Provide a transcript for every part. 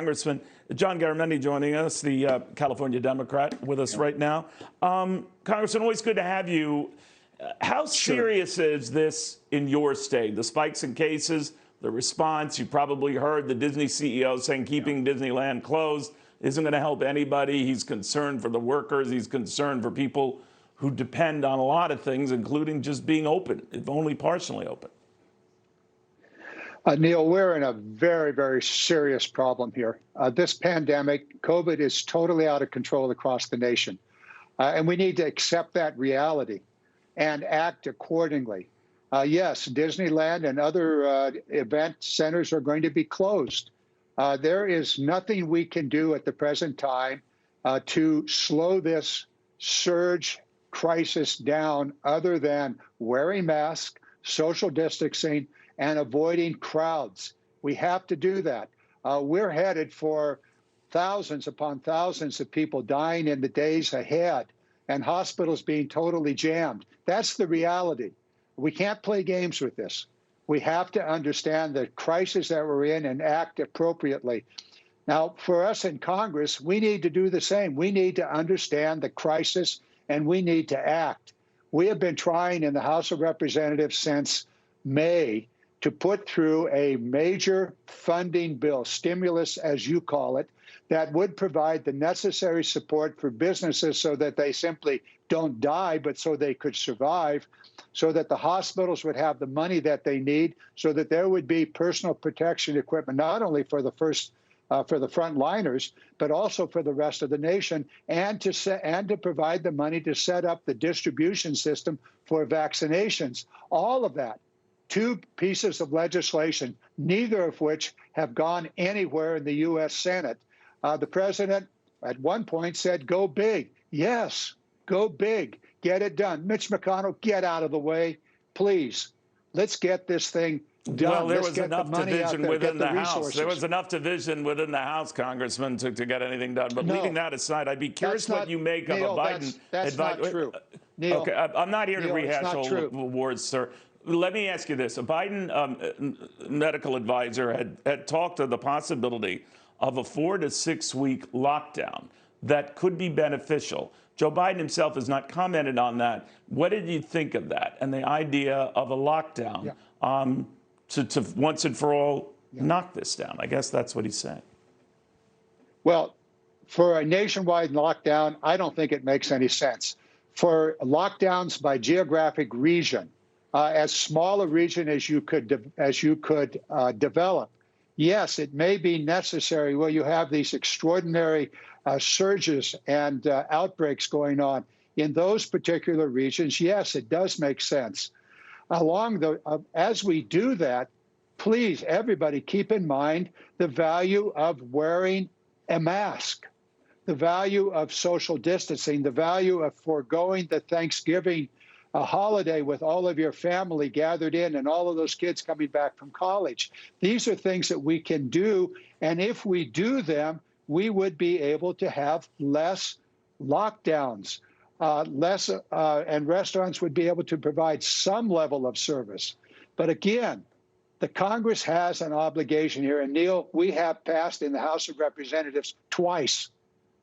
Congressman John Garamendi joining us, the California Democrat, with us right now. Congressman, always good to have you. How serious is this in your state? The spikes in cases, the response, you probably heard the Disney CEO saying keeping Disneyland closed isn't going to help anybody. He's concerned for the workers. He's concerned for people who depend on a lot of things, including just being open, if only partially open. Neil, we're in a very, very serious problem here. This pandemic, COVID, is totally out of control across the nation. And we need to accept that reality and act accordingly. Yes, Disneyland and other event centers are going to be closed. There is nothing we can do at the present time to slow this surge crisis down other than wearing masks, social distancing, and avoiding crowds. We have to do that. We're headed for thousands upon thousands of people dying in the days ahead and hospitals being totally jammed. That's the reality. We can't play games with this. We have to understand the crisis that we're in and act appropriately. Now, for us in Congress, we need to do the same. We need to understand the crisis and we need to act. We have been trying in the House of Representatives since May to put through a major funding bill, stimulus as you call it, that would provide the necessary support for businesses so that they simply don't die, but so they could survive, so that the hospitals would have the money that they need, so that there would be personal protection equipment, not only for the frontliners, but also for the rest of the nation, and to provide the money to set up the distribution system for vaccinations. All of that. Two pieces of legislation, neither of which have gone anywhere in the U.S. Senate. The president at one point said, go big. Yes, go big. Get it done. Mitch McConnell, get out of the way. Please, let's get this thing done. Well, there was enough division within the House. There was enough division within the House, Congressman, to get anything done. But leaving that aside, I'd be curious what you make of a Biden advice. That's not true. Neil, okay, I'm not here to rehash all the words, sir. Let me ask you this. A Biden medical advisor had talked of the possibility of a 4 to 6 week lockdown that could be beneficial. Joe Biden himself has not commented on that. What did you think of that and the idea of a lockdown to once and for all knock this down? I guess that's what he's saying. Well, for a nationwide lockdown, I don't think it makes any sense. For lockdowns by geographic region, as small a region as you could develop, yes, it may be necessary where you have these extraordinary surges and outbreaks going on in those particular regions. Yes, it does make sense. As we do that, please, everybody, keep in mind the value of wearing a mask, the value of social distancing, the value of foregoing the Thanksgiving a holiday with all of your family gathered in and all of those kids coming back from college. These are things that we can do. And if we do them, we would be able to have less lockdowns, and restaurants would be able to provide some level of service. But again, the Congress has an obligation here. And Neil, we have passed in the House of Representatives twice,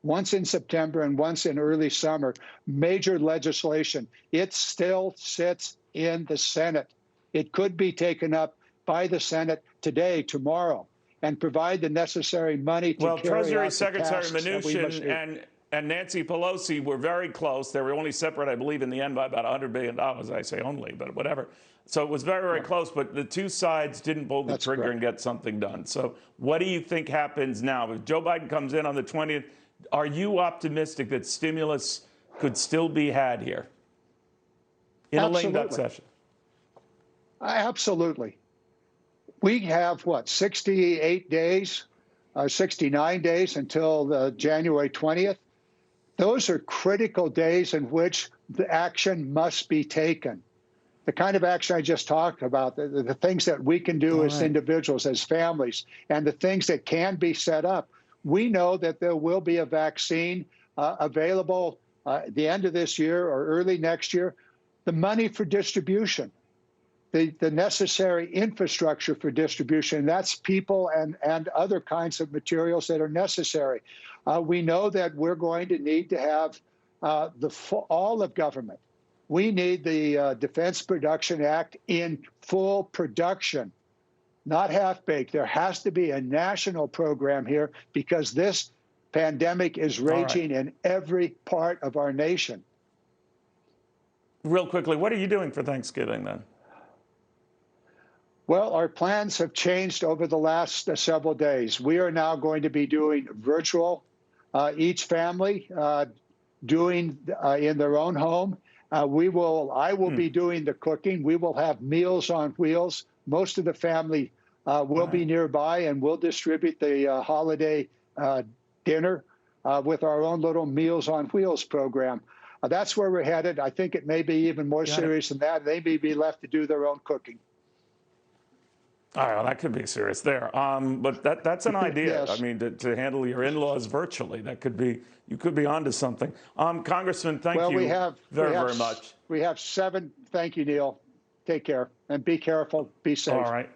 once in September and once in early summer, major legislation. It still sits in the Senate. It could be taken up by the Senate today, tomorrow, and provide the necessary money to carry out the tasks. Treasury Secretary Mnuchin and Nancy Pelosi were very close. They were only separate, I believe, in the end by about $100 billion. I say only, but whatever. So it was very, very close. But the two sides didn't pull the trigger and get something done. So what do you think happens now? If Joe Biden comes in on the 20th, are you optimistic that stimulus could still be had here in a lame duck session? Absolutely. We have, 68 days, 69 days until January 20th. Those are critical days in which the action must be taken. The kind of action I just talked about, the things that we can do as individuals, as families, and the things that can be set up. We know that there will be a vaccine available at the end of this year or early next year. The money for distribution. the necessary infrastructure for distribution. That's people and other kinds of materials that are necessary. We know that we're going to need to have all of government. We need the Defense Production Act in full production, not half-baked. There has to be a national program here because this pandemic is raging in every part of our nation. Real quickly, what are you doing for Thanksgiving then? Well, our plans have changed over the last several days. We are now going to be doing virtual, each family doing in their own home. I will be doing the cooking. We will have Meals on Wheels. Most of the family will be nearby, and we'll distribute the holiday dinner with our own little Meals on Wheels program. That's where we're headed. I think it may be even more serious than that. They may be left to do their own cooking. All right, well, that could be serious there. But that's an idea. Yes. I mean, to handle your in-laws virtually, that could be, you could be onto something. Congressman, thank you very much. We have 7. Thank you, Neil. Take care and be careful. Be safe. All right.